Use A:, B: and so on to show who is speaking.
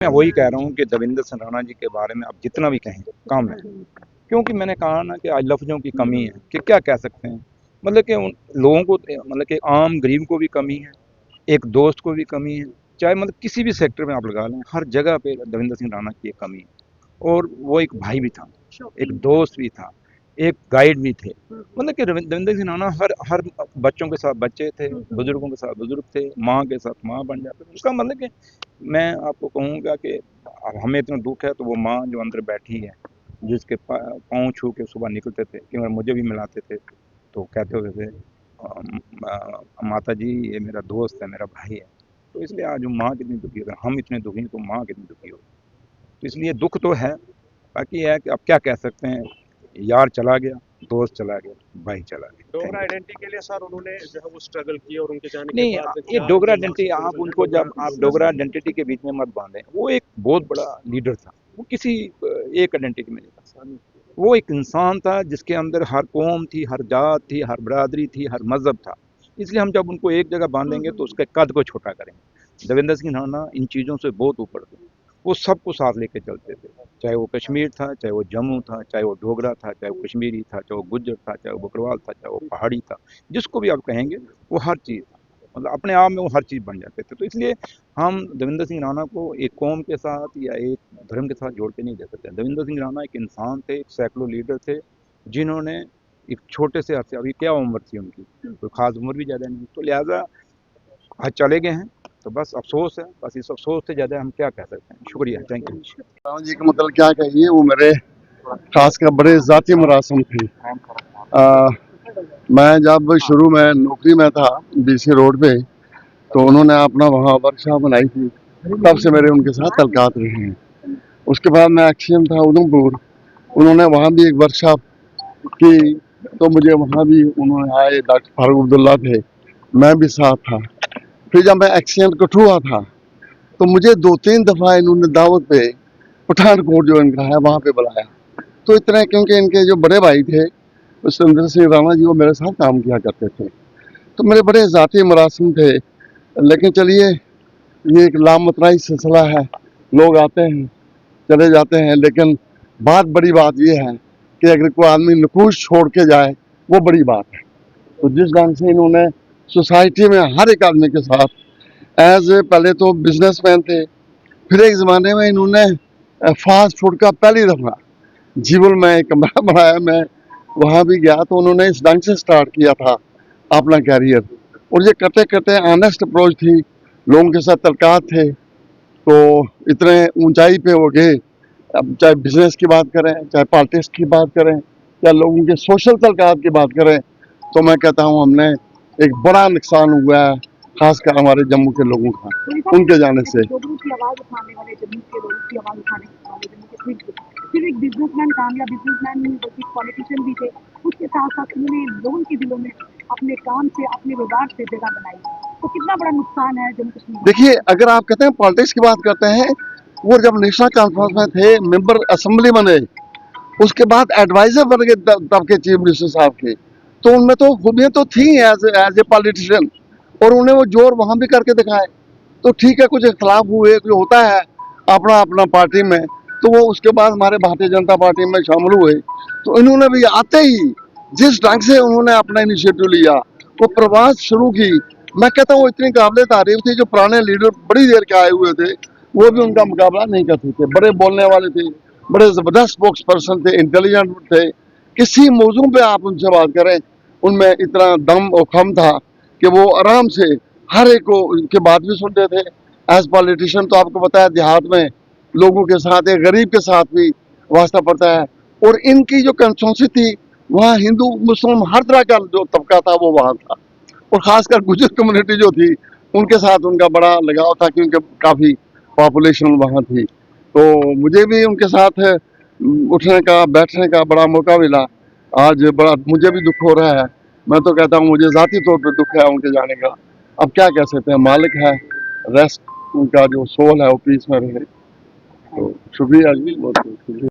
A: मैं वही कह रहा हूँ कि देवेंद्र सिंह राणा जी के बारे में अब जितना भी कहें कम है, क्योंकि मैंने कहा ना कि आज लफ्ज़ों की कमी है कि क्या कह सकते हैं। मतलब कि उन लोगों को, मतलब कि आम गरीब को भी कमी है, एक दोस्त को भी कमी है, चाहे मतलब किसी भी सेक्टर में आप लगा लें, हर जगह पे देवेंद्र सिंह राणा की एक कमी है। और वो एक भाई भी था, एक दोस्त भी था, एक गाइड भी थे। मतलब कि देवेंद्र सिंह राणा हर हर बच्चों के साथ बच्चे थे, बुजुर्गों के साथ बुजुर्ग थे, माँ के साथ माँ बन जाते थे। उसका मतलब कि मैं आपको कहूँगा कि अब हमें इतना दुख है तो वो माँ जो अंदर बैठी है, जिसके पाँव छू के सुबह निकलते थे, क्योंकि मुझे भी मिलाते थे तो कहते होते थे माता जी ये मेरा दोस्त है, मेरा भाई है। तो इसलिए आज वो माँ कितनी दुखी है, अगर हम इतने दुखी हैं तो माँ कितनी दुखी होगी। तो इसलिए दुख तो है, बाकी है कि अब क्या कह सकते हैं, यार चला गया, दोस्त चला गया, भाई चला गया।
B: डोगरा आइडेंटिटी के लिए सर उन्होंने जो है वो स्ट्रगल किया और उनके जाने के
A: नहीं,
B: बाद
A: ये
B: क्या
A: डोगरा
B: जो
A: आइडेंटिटी आप उनको, जब आप डोगरा आइडेंटिटी के बीच में मत बांधें। वो एक बहुत बड़ा लीडर था, वो किसी एक आइडेंटिटी में नहीं था। वो एक इंसान था जिसके अंदर हर कौम थी, हर जात थी, हर बरादरी थी, हर मजहब था। इसलिए हम जब उनको एक जगह बांधेंगे तो उसके कद को छोटा करेंगे। देवेंद्र सिंह राणा इन चीज़ों से बहुत ऊपर थे, वो सबको साथ लेके चलते थे, चाहे वो कश्मीर था, चाहे वो जम्मू था, चाहे वो डोगरा था, चाहे वो कश्मीरी था, चाहे वो गुज्जर था, चाहे वो बकरवाल था, चाहे वो पहाड़ी था, जिसको भी आप कहेंगे वो हर चीज़, मतलब अपने आप में वो हर चीज़ बन जाते थे। तो इसलिए हम देवेंद्र सिंह राणा को एक कौम के साथ या एक धर्म के साथ जोड़ के नहीं दे सकते। देवेंद्र सिंह राणा एक इंसान थे, एक सैकड़ों लीडर थे, जिन्होंने एक छोटे से अरसे, अभी क्या उम्र थी उनकी, कोई खास उम्र भी ज़्यादा नहीं, तो लिहाजा आज चले गए हैं। तो बस अफसोस है, बस इस अफसोस से ज़्यादा हम क्या कह सकते हैं। शुक्रिया, थैंक यू।
C: राम जी का मतलब क्या कहिए, वो मेरे खासकर बड़े ज़ाती मरासम थे। मैं जब शुरू में नौकरी में था बीसी रोड पे, तो उन्होंने अपना वहाँ वर्कशॉप बनाई थी, तब से मेरे उनके साथ तल्कात रहे हैं। उसके बाद मैं एक्शन था उधमपुर, उन्होंने वहाँ भी एक वर्कशॉप की, तो मुझे वहाँ भी उन्होंने आए, डॉक्टर फारूक अब्दुल्ला थे, मैं भी साथ था। फिर जब मैं एक्सीडेंट कठुआ था, तो मुझे 2-3 दफ़ा इन्होंने दावत पे पठानकोट जो इनका है वहाँ पे बुलाया। तो इतने, क्योंकि इनके जो बड़े भाई थे सुरेंद्र सिंह राणा जी, वो मेरे साथ काम किया करते थे, तो मेरे बड़े ज़ाती मरासम थे। लेकिन चलिए, ये एक लामतनाई सिलसिला है, लोग आते हैं चले जाते हैं, लेकिन बड़ी बात ये है कि अगर कोई आदमी नकूश छोड़ के जाए, वो बड़ी बात है। तो जिस ढंग से इन्होंने सोसाइटी में हर एक आदमी के साथ, पहले तो बिजनेसमैन थे, फिर एक ज़माने में इन्होंने फास्ट फूड का पहली दफ़ा जीवन में एक कमरा बनाया। मैं वहाँ भी गया तो उन्होंने इस ढंग से स्टार्ट किया था अपना कैरियर, और ये करते करते ऑनेस्ट अप्रोच थी, लोगों के साथ तल्कात थे, तो इतने ऊंचाई पे हो गए। अब चाहे बिजनेस की बात करें, चाहे पॉलिटिक्स की बात करें, या लोगों के सोशल तल्कात की बात करें, तो मैं कहता हूँ हमने एक बड़ा नुकसान हुआ है, खासकर हमारे जम्मू के लोगों का उनके जाने से।
D: फिर एक बिजनेसमैन, कामयाब बिजनेसमैन नहीं बल्कि पॉलिटिशियन भी थे। उसके साथ साथ उन्होंने लोगों के दिलों में अपने काम से, अपने व्यवहार से जगह बनाई। तो कितना बड़ा नुकसान है जम्मू कश्मीर।
C: देखिए, अगर आप कहते हैं पॉलिटिक्स की बात करते हैं, वो जब नेशनल कॉन्फ्रेंस में थे, मेंबर असेंबली बने, उसके बाद एडवाइजर बन गए तब के चीफ मिनिस्टर साहब के, तो उनमें तो खूबियाँ तो थी एज ए पॉलिटिशियन, और उन्हें वो जोर वहाँ भी करके दिखाए। तो ठीक है, कुछ इख्तलाफ हुए, कुछ होता है अपना अपना पार्टी में, तो वो उसके बाद हमारे भारतीय जनता पार्टी में शामिल हुए। तो इन्होंने भी आते ही जिस ढंग से उन्होंने अपना इनिशिएटिव लिया, वो प्रवास शुरू की, मैं कहता हूँ इतनी काबिल तारीफ थी। जो पुराने लीडर बड़ी देर के आए हुए थे, वो भी उनका मुकाबला नहीं कर सकते। बड़े बोलने वाले थे, बड़े ज़बरदस्त स्पोक्स पर्सन थे, इंटेलिजेंट थे, किसी मौजू पे आप उनसे बात करें, उनमें इतना दम और खम था कि वो आराम से हर एक को उनकी बात भी सुनते थे। एज पॉलिटिशियन तो आपको पता है, देहात में लोगों के साथ, एक गरीब के साथ भी वास्ता पड़ता है, और इनकी जो कंस्टिट्यूंसी थी, वहाँ हिंदू मुस्लिम हर तरह का जो तबका था वो वहाँ था, और ख़ासकर गुजर कम्युनिटी जो थी, उनके साथ उनका बड़ा लगाव था, क्योंकि काफ़ी पॉपुलेशन वहाँ थी। तो मुझे भी उनके साथ उठने का, बैठने का बड़ा मौका मिला। आज बड़ा मुझे भी दुख हो रहा है। मैं तो कहता हूँ मुझे ज़ाती तौर पर दुख है उनके जाने का। अब क्या कह सकते हैं, मालिक है, रेस्ट उनका जो सोल है वो पीस में रहे। तो शुक्रिया जी, बहुत बहुत शुक्रिया।